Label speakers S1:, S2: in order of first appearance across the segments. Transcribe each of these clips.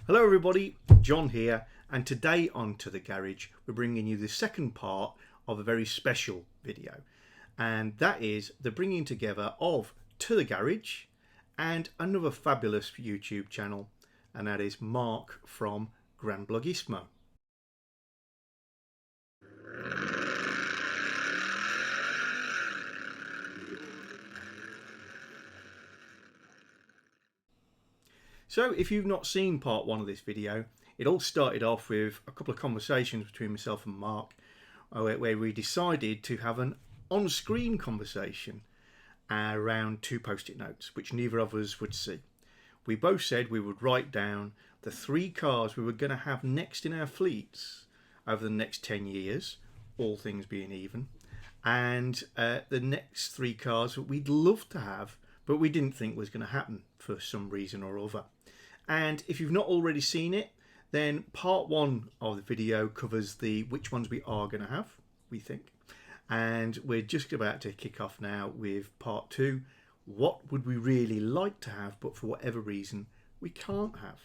S1: Hello everybody, John here, and today on To The Garage we're bringing you the second part of a very special video, and that is the bringing together of To The Garage and another fabulous YouTube channel, and that is Mark from Granblogismo. So if you've not seen part one of this video, it all started off with a couple of conversations between myself and Mark where we decided to have an on-screen conversation around two post-it notes which neither of us would see. We both said we would write down the three cars we were going to have next in our fleets over the next 10 years, all things being even, and the next three cars that we'd love to have but we didn't think was going to happen for some reason or other. And if you've not already seen it, then part one of the video covers the which ones we are going to have, we think. And we're just about to kick off now with part two. What would we really like to have, but for whatever reason, we can't have?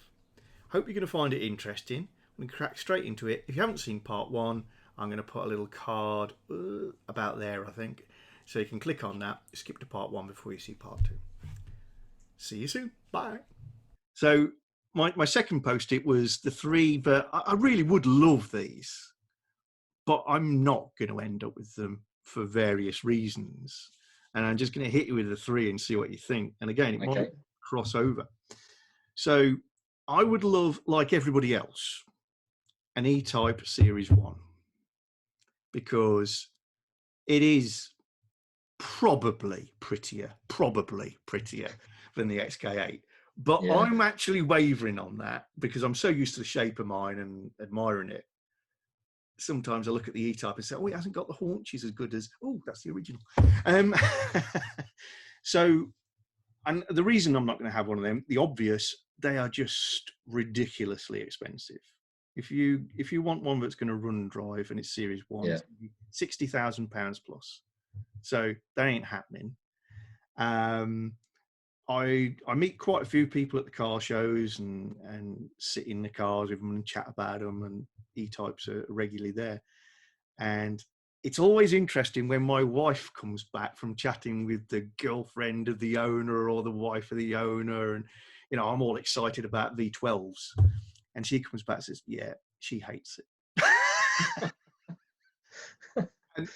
S1: Hope you're going to find it interesting. I'm going to crack straight into it. If you haven't seen part one, I'm going to put a little card about there, I think. So you can click on that, skip to part one before you see part two. See you soon. Bye. So my second post-it was the three that I really would love these, but I'm not going to end up with them for various reasons. And I'm just going to hit you with the three and see what you think. And again, it might cross over. So I would love, like everybody else, an E-Type Series 1, because it is probably prettier than the XK8. But yeah. I'm actually wavering on that because I'm so used to the shape of mine and admiring it. Sometimes I look at the E-Type and say, oh, it hasn't got the haunches as good as, oh, that's the original. So, and the reason I'm not going to have one of them, the obvious, they are just ridiculously expensive. If you want one that's going to run and drive and it's Series 1, it's £60,000 plus. So that ain't happening. I meet quite a few people at the car shows and sit in the cars with them and chat about them, and E-Types are regularly there. And it's always interesting when my wife comes back from chatting with the girlfriend of the owner or the wife of the owner, and you know, I'm all excited about V12s, and she comes back and says, yeah, she hates it.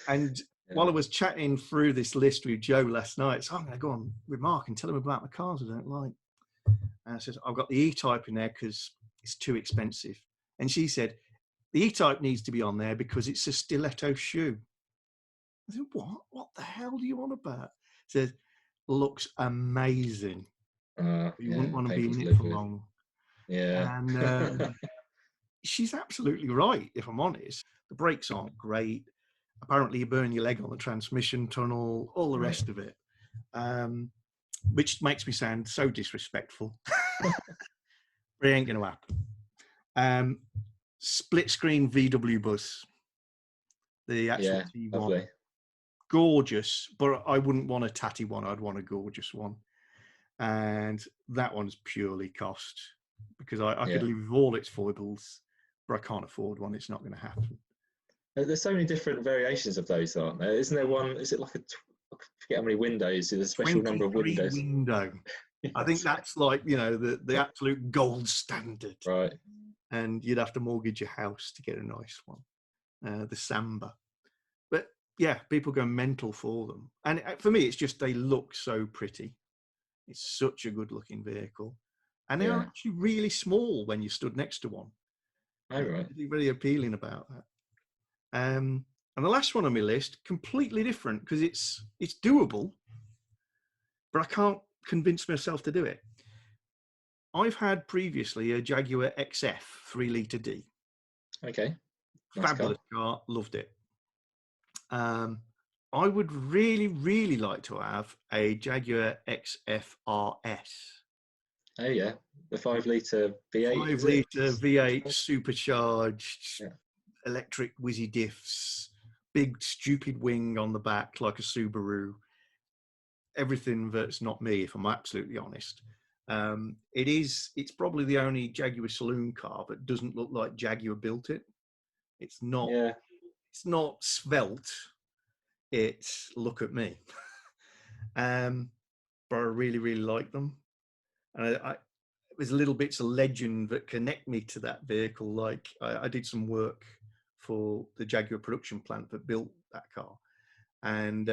S1: and while I was chatting through this list with Joe last night, so I'm going to go on with Mark and tell him about the cars I don't like. And I said, I've got the E-Type in there because it's too expensive. And she said, the E-Type needs to be on there because it's a stiletto shoe. I said, what? What the hell do you want about? She says, looks amazing. You wouldn't want to be in it for long.
S2: Yeah.
S1: And she's absolutely right, if I'm honest. The brakes aren't great. Apparently you burn your leg on the transmission tunnel, all the rest of it, which makes me sound so disrespectful. But it ain't going to happen. Split screen VW bus, the actual T1.
S2: Lovely.
S1: Gorgeous, but I wouldn't want a tatty one. I'd want a gorgeous one. And that one's purely cost, because I could live with all its foibles, but I can't afford one. It's not going to happen.
S2: There's so many different variations of those, aren't there? Isn't there one? Is it like I forget how many windows? Is a special number of windows?
S1: Window. Yes. I think that's like, you know, the absolute gold standard.
S2: Right.
S1: And you'd have to mortgage your house to get a nice one, the Samba. But yeah, people go mental for them. And for me, it's just they look so pretty. It's such a good-looking vehicle, and they're actually really small when you stood next to one.
S2: Oh, right.
S1: Really, really appealing about that. And the last one on my list, completely different, because it's doable, but I can't convince myself to do it. I've had previously a Jaguar XF 3-litre D.
S2: Okay. Nice
S1: Fabulous car, loved it. I would really, really like to have a Jaguar XF RS.
S2: Oh yeah, the 5-litre V8.
S1: 5-litre V8 supercharged. Electric whizzy diffs, big stupid wing on the back like a Subaru. Everything that's not me, if I'm absolutely honest. It's probably the only Jaguar saloon car that doesn't look like Jaguar built it. It's not.
S2: Yeah.
S1: It's not svelte. It's look at me. But I really, really like them, and there's little bits of legend that connect me to that vehicle. Like I did some work for the Jaguar production plant that built that car, and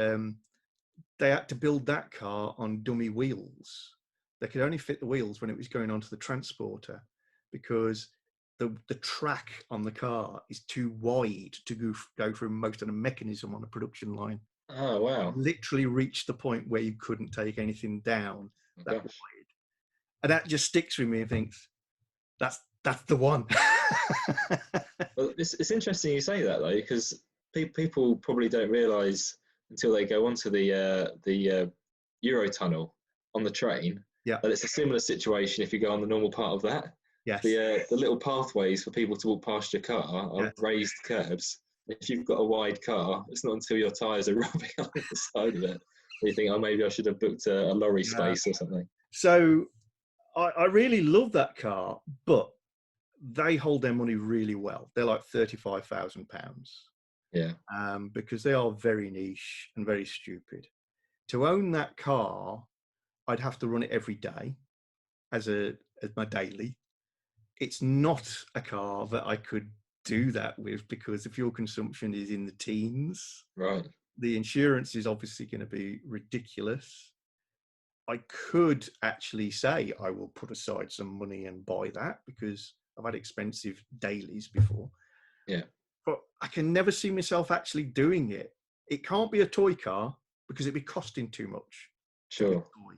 S1: they had to build that car on dummy wheels. They could only fit the wheels when it was going onto the transporter because the track on the car is too wide to go through most of the mechanism on a production line.
S2: Oh wow.
S1: Literally reached the point where you couldn't take anything down
S2: Oh,
S1: that
S2: gosh.
S1: wide. And that just sticks with me and thinks, that's the one.
S2: Well, it's interesting you say that though, because people probably don't realise until they go onto the Eurotunnel on the train
S1: Yeah.
S2: that it's a similar situation if you go on the normal part of that.
S1: Yes.
S2: The little pathways for people to walk past your car are
S1: Yes.
S2: raised curbs. If you've got a wide car, it's not until your tyres are rubbing on the side of it that you think, oh, maybe I should have booked a lorry
S1: Yeah.
S2: space or something.
S1: So I really love that car, but they hold their money really well. They're like £35,000
S2: Yeah.
S1: because they are very niche and very stupid. To own that car, I'd have to run it every day as my daily. It's not a car that I could do that with because the fuel consumption is in the teens.
S2: Right.
S1: The insurance is obviously going to be ridiculous. I could actually say I will put aside some money and buy that because I've had expensive dailies before.
S2: Yeah.
S1: But I can never see myself actually doing it. It can't be a toy car because it'd be costing too much to be a
S2: Sure.
S1: toy.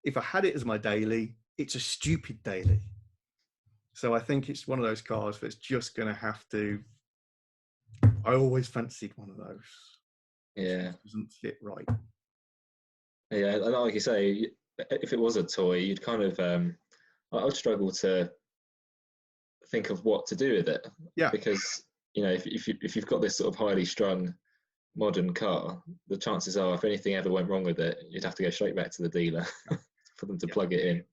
S1: If I had it as my daily, it's a stupid daily. So I think it's one of those cars that's just going to have to. I always fancied one of those.
S2: Yeah.
S1: It doesn't fit right.
S2: Yeah, and like you say, if it was a toy, you'd kind of, I would struggle to think of what to do with it
S1: Yeah.
S2: because if you've got this sort of highly strung modern car, the chances are if anything ever went wrong with it, you'd have to go straight back to the dealer for them to
S1: Yeah.
S2: plug it in.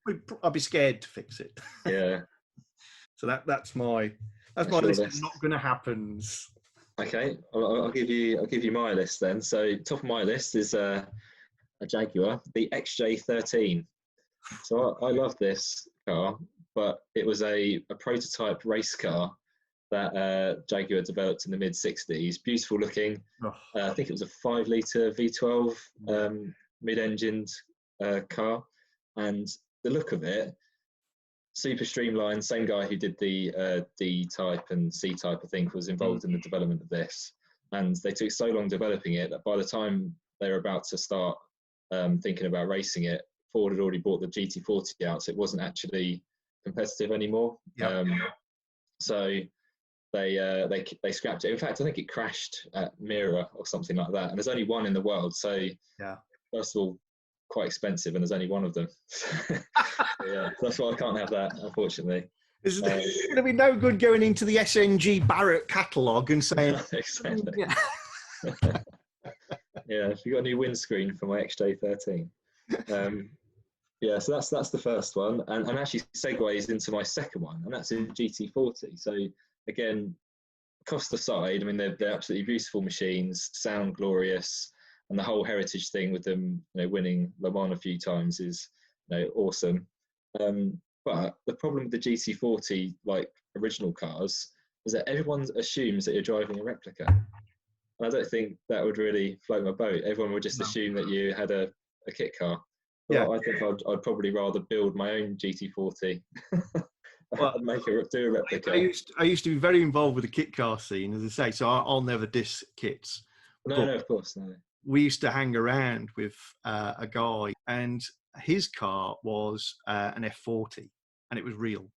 S1: I'd be scared to fix it.
S2: Yeah,
S1: So that's my
S2: that's your
S1: list of
S2: list.
S1: not going to happens.
S2: Okay, I'll give you my list then. So top of my list is a Jaguar, the XJ13. So I love this car, but it was a prototype race car that Jaguar developed in the mid 60s. Beautiful looking.
S1: Oh,
S2: I think it was a 5 litre V12 mid engined car. And the look of it, super streamlined. Same guy who did the D type and C type, I think, was involved in the development of this. And they took so long developing it that by the time they were about to start thinking about racing it, Ford had already bought the GT40 out, so it wasn't actually competitive anymore.
S1: yeah.
S2: So they scrapped it. In fact, I think it crashed at Mira or something like that. And there's only one in the world, so
S1: Yeah.
S2: first of all, quite expensive, and there's only one of them. Yeah, that's why I can't have that, unfortunately.
S1: It's going to be no good going into the SNG Barrett catalogue and saying,
S2: exactly.
S1: Yeah.
S2: Yeah, if you got a new windscreen for my XJ13. Yeah, so that's the first one, and actually segues into my second one, and that's a GT40. So again, cost aside, I mean they're absolutely beautiful machines, sound glorious, and the whole heritage thing with them, winning Le Mans a few times is, awesome. But the problem with the GT40, like original cars, is that everyone assumes that you're driving a replica. And I don't think that would really float my boat. Everyone would just assume that you had a kit car.
S1: Yeah.
S2: Well, I think I'd probably rather build my own GT40
S1: Well,
S2: and do a replica.
S1: I used to be very involved with the kit car scene, as I say, so I'll never diss kits.
S2: No, of course, no.
S1: We used to hang around with a guy, and his car was an F40, and it was real.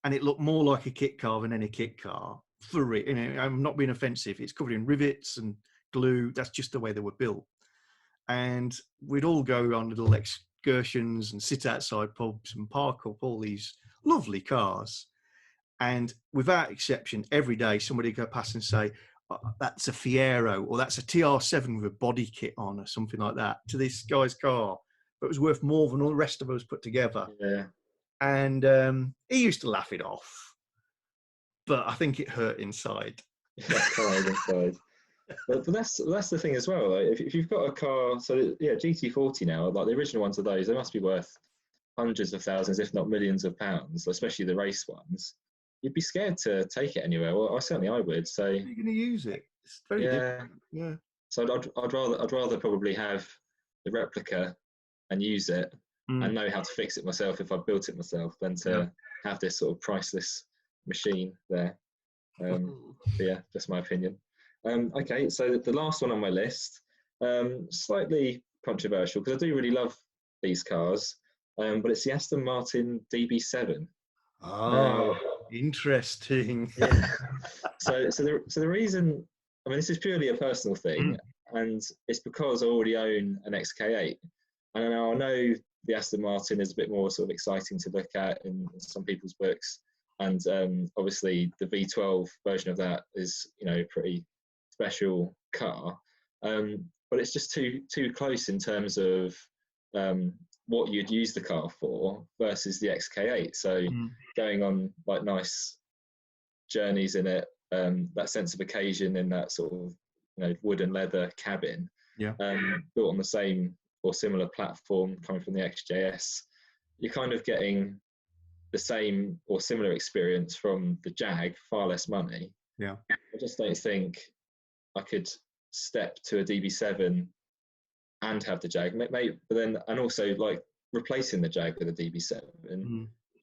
S1: And it looked more like a kit car than any kit car. I'm not being offensive. It's covered in rivets and glue. That's just the way they were built. And we'd all go on little excursions and sit outside pubs and park up all these lovely cars. And without exception, every day somebody would go past and say, that's a Fiero, or that's a TR7 with a body kit on, or something like that, to this guy's car. it was worth more than all the rest of us put together.
S2: Yeah.
S1: And he used to laugh it off, but I think it hurt inside.
S2: Yeah, cried inside. But that's the thing as well. Like, if you've got a car, so yeah, GT40 now, like the original ones of those, they must be worth hundreds of thousands, if not millions of pounds, especially the race ones. You'd be scared to take it anywhere. Well, I would. So
S1: You're going to use it. It's very different. Yeah.
S2: So I'd rather probably have the replica and use it and know how to fix it myself if I built it myself than to have this sort of priceless machine there. Yeah, just my opinion. Okay, so the last one on my list, slightly controversial because I do really love these cars, but it's the Aston Martin DB7.
S1: Oh, interesting.
S2: Yeah. So the reason, I mean, this is purely a personal thing, and it's because I already own an XK8, and now I know the Aston Martin is a bit more sort of exciting to look at in some people's books, and obviously the V12 version of that is, you know, pretty special car, but it's just too close in terms of what you'd use the car for versus the XK8. So going on like nice journeys in it, that sense of occasion in that sort of, you know, wood and leather cabin, built on the same or similar platform coming from the XJS, you're kind of getting the same or similar experience from the Jag, far less money.
S1: Yeah,
S2: I just don't think I could step to a DB7 and have the Jag, maybe, but then, and also like replacing the Jag with a DB7,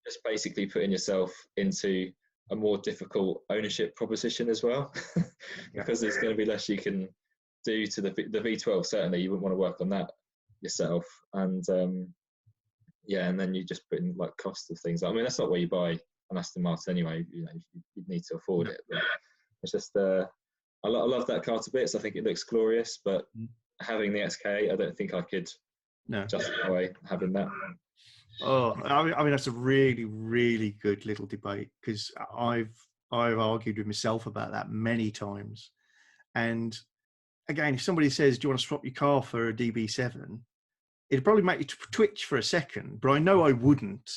S2: just basically putting yourself into a more difficult ownership proposition as well, because there's going to be less you can do to the V12. Certainly, you wouldn't want to work on that yourself, and and then you just put in like cost of things. I mean, that's not where you buy an Aston Martin anyway. You know, you need to afford it, but it's just I love that car to bits. I think it looks glorious, but having the XK8, I don't think I could justify having that.
S1: Oh, I mean that's a really, really good little debate, because I've argued with myself about that many times. And again, if somebody says, "Do you want to swap your car for a DB7?" it'd probably make you twitch for a second, but I know I wouldn't.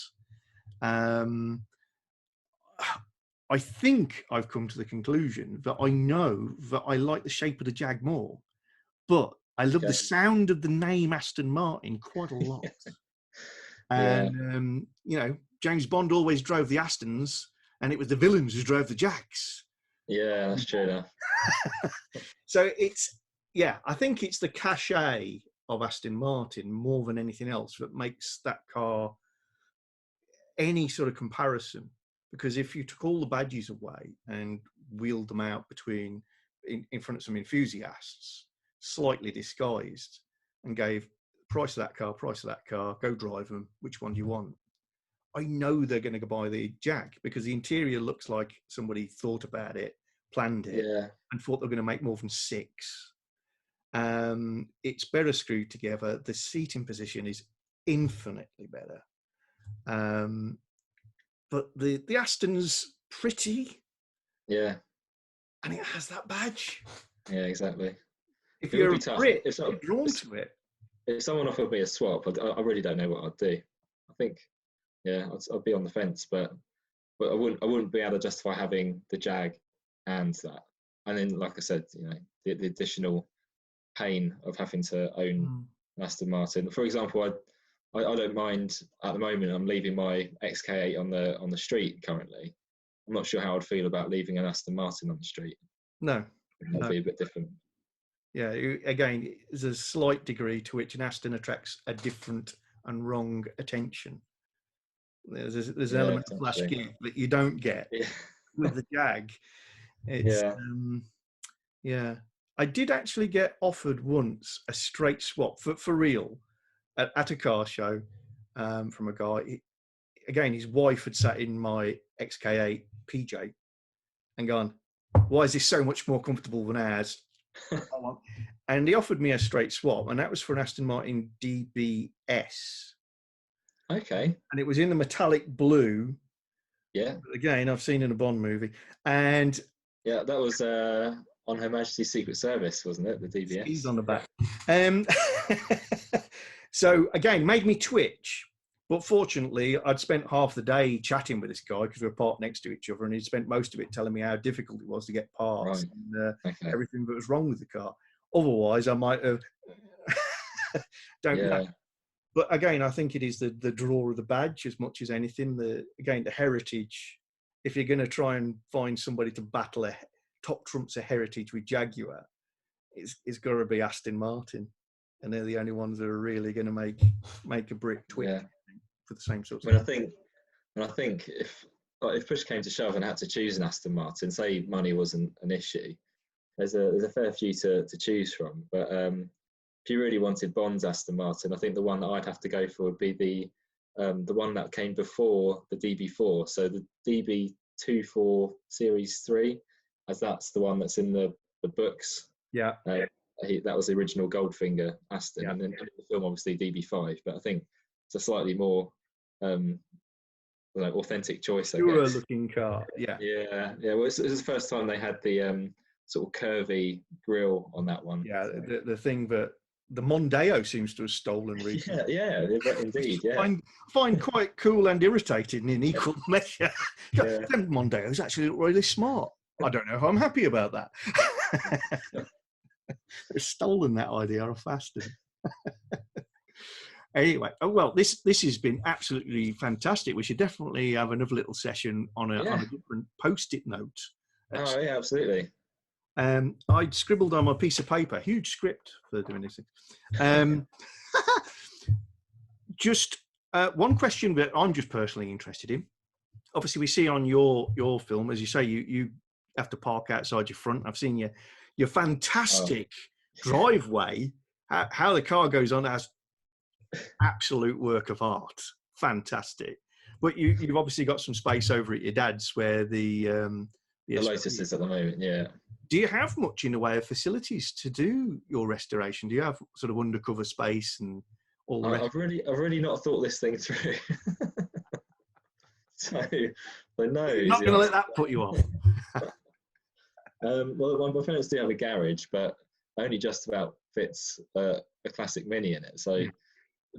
S1: I think I've come to the conclusion that I know that I like the shape of the Jag more, but I love the sound of the name Aston Martin quite a lot. And, you know, James Bond always drove the Astons, and it was the villains who drove the Jags.
S2: Yeah, that's true enough.
S1: So I think it's the cachet of Aston Martin more than anything else that makes that car any sort of comparison. Because if you took all the badges away and wheeled them out in front of some enthusiasts, slightly disguised, and gave price of that car, go drive them, which one do you want? I know they're going to go buy the Jag, because the interior looks like somebody thought about it, planned it, and thought they were going to make more than 6. It's better screwed together. The seating position is infinitely better. But the Aston's pretty.
S2: Yeah.
S1: And it has that badge.
S2: Yeah, exactly.
S1: If you're a Brit, you're drawn to it.
S2: If someone offered me a swap, I really don't know what I'd do. I think, I'd be on the fence, but I wouldn't be able to justify having the Jag and that. And then, like I said, you know, the additional pain of having to own an Aston Martin. For example, I don't mind at the moment. I'm leaving my XK8 on the street currently. I'm not sure how I'd feel about leaving an Aston Martin on the street.
S1: No,
S2: that'd be a bit different.
S1: Yeah, again, there's a slight degree to which an Aston attracts a different and wrong attention. There's an element of flash gear that you don't get with the Jag. It's, I did actually get offered once a straight swap for real at a car show from a guy. Again, his wife had sat in my XK8 PJ and gone, "Why is this so much more comfortable than ours?" And he offered me a straight swap, and that was for an Aston Martin DBS.
S2: Okay.
S1: And it was in the metallic blue.
S2: Yeah.
S1: Again, I've seen in a Bond movie. And
S2: yeah, that was on Her Majesty's Secret Service, wasn't it? The DBS.
S1: He's on the back. So again, made me twitch. But fortunately, I'd spent half the day chatting with this guy because we were parked next to each other, and he'd spent most of it telling me how difficult it was to get parts
S2: Right.
S1: and
S2: Okay.
S1: everything that was wrong with the car. Otherwise, I might have. Don't know.
S2: Yeah.
S1: But again, I think it is the draw of the badge as much as anything. The heritage. If you're going to try and find somebody to battle a top trumps a heritage with Jaguar, it's got to be Aston Martin, and they're the only ones that are really going to make a brick twitch
S2: Yeah.
S1: for the same sort
S2: I
S1: of
S2: mean,
S1: thing.
S2: I think if push came to shove and had to choose an Aston Martin, say money wasn't an issue, there's a fair few to choose from. But if you really wanted Bond's Aston Martin, I think the one that I'd have to go for would be the one that came before the DB4, so the DB24 Series 3, as that's the one that's in the books.
S1: Yeah.
S2: That was the original Goldfinger Aston,
S1: Yeah.
S2: and then in the film, obviously DB5. But I think it's a slightly more authentic choice, I
S1: Pure
S2: guess.
S1: looking car. Yeah.
S2: Yeah. Well, this is the first time they had the sort of curvy grille on that one.
S1: Yeah.
S2: So.
S1: The thing that the Mondeo seems to have stolen recently.
S2: Yeah, indeed. Yeah.
S1: Find quite cool and irritating in equal measure.
S2: Yeah.
S1: Them Mondeos actually look really smart. I don't know if I'm happy about that. They've stolen that idea off Aston. Anyway, well, this has been absolutely fantastic. We should definitely have another little session on a different post-it note.
S2: Oh yeah, absolutely.
S1: I'd scribbled on my piece of paper, huge script for doing this thing. Just one question that I'm just personally interested in. Obviously, we see on your film, as you say, you have to park outside your front. I've seen your fantastic driveway. How the car goes on has absolute work of art. Fantastic. But you've obviously got some space over at your dad's where the
S2: Lotus is at the moment. Yeah.
S1: Do you have much in the way of facilities to do your restoration? Do you have sort of undercover space and all the rest?
S2: I've really not thought this thing through. so no.
S1: You're not going to let that put you off.
S2: Well, my parents do have a garage, but only just about fits a classic Mini in it. So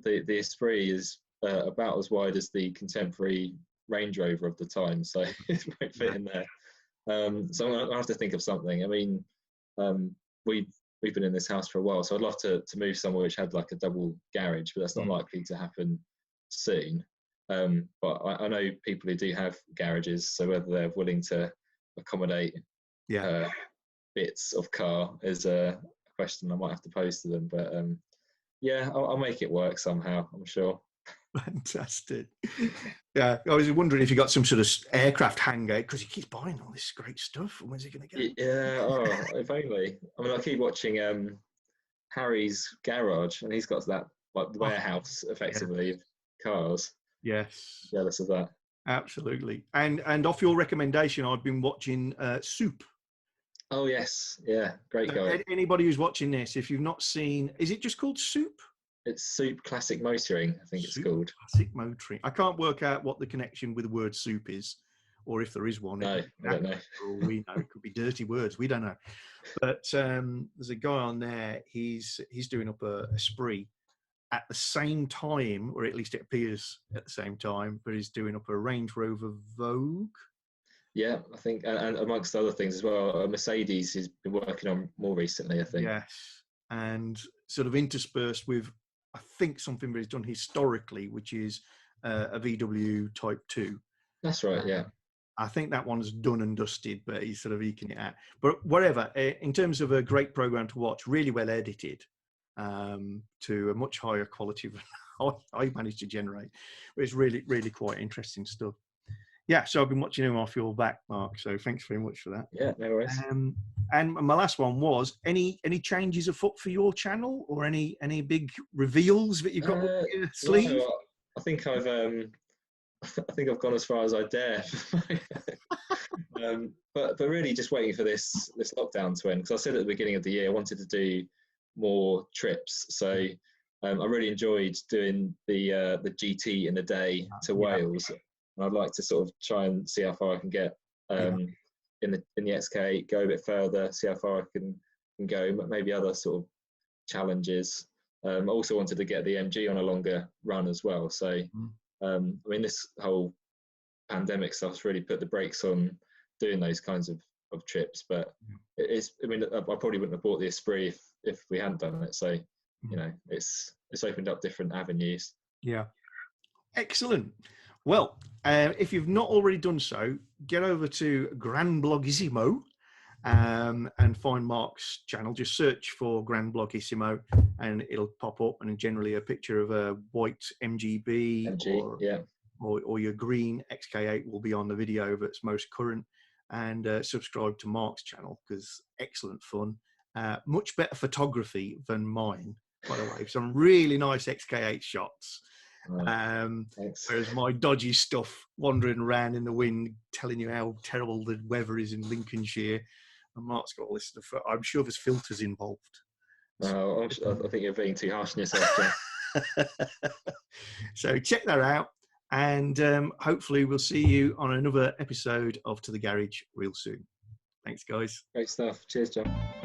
S2: the Esprit is about as wide as the contemporary Range Rover of the time, so it won't fit in there. So I'm gonna have to think of something. I mean, we've been in this house for a while, so I'd love to move somewhere which had like a double garage, but that's not likely to happen soon. But I know people who do have garages, so whether they're willing to accommodate bits of car is a question I might have to pose to them. But I'll make it work somehow, I'm sure.
S1: Fantastic. Yeah, I was wondering if you got some sort of aircraft hangar, because he keeps buying all this great stuff. When's he going to get it?
S2: Yeah, if only. I mean, I keep watching Harry's Garage, and he's got that like warehouse, effectively, of cars.
S1: Yes.
S2: Jealous of that.
S1: Absolutely. And off your recommendation, I've been watching Soup.
S2: Oh, yes. Yeah, great guy.
S1: Anybody who's watching this, if you've not seen, is it just called Soup?
S2: It's Soup Classic Motoring, I think it's called.
S1: Classic Motoring. I can't work out what the connection with the word soup is, or if there is one.
S2: No, I don't know.
S1: We know it could be dirty words. We don't know. But there's a guy on there. He's doing up a Esprit at the same time, or at least it appears at the same time, but he's doing up a Range Rover Vogue.
S2: Yeah, I think, and amongst other things as well, a Mercedes he's been working on more recently, I think.
S1: Yes, and sort of interspersed with, I think, something that he's done historically, which is a VW Type 2.
S2: That's right, yeah.
S1: I think that one's done and dusted, but he's sort of eking it out. But whatever, in terms of a great program to watch, really well edited, to a much higher quality than I managed to generate. But it's really, really quite interesting stuff. Yeah, so I've been watching him off your back, Mark. So thanks very much for that.
S2: Yeah, no worries.
S1: And my last one was any changes afoot for your channel, or any big reveals that you've got up your sleeve?
S2: No, I think I've gone as far as I dare. But really just waiting for this lockdown to end, because I said at the beginning of the year I wanted to do more trips. So I really enjoyed doing the GT in a day to Wales. And I'd like to sort of try and see how far I can get in the XK, go a bit further, see how far I can go, maybe other sort of challenges. I also wanted to get the MG on a longer run as well. So, I mean, this whole pandemic stuff's really put the brakes on doing those kinds of trips. But it's, I mean, I probably wouldn't have bought the Esprit if we hadn't done it. So, you know, it's opened up different avenues.
S1: Yeah. Excellent. Well, if you've not already done so, get over to Granblogismo and find Mark's channel. Just search for Granblogismo and it'll pop up, and generally a picture of a white MGB or your green XK8 will be on the video that's most current. And subscribe to Mark's channel because excellent fun. Much better photography than mine, by the way. Some really nice XK8 shots. Whereas my dodgy stuff wandering around in the wind telling you how terrible the weather is in Lincolnshire, and Mark's got all this stuff. I'm sure there's filters involved.
S2: I think you're being too harsh on yourself, John.
S1: So check that out, and hopefully we'll see you on another episode of To The Garage real soon. Thanks, guys.
S2: Great stuff. Cheers, John.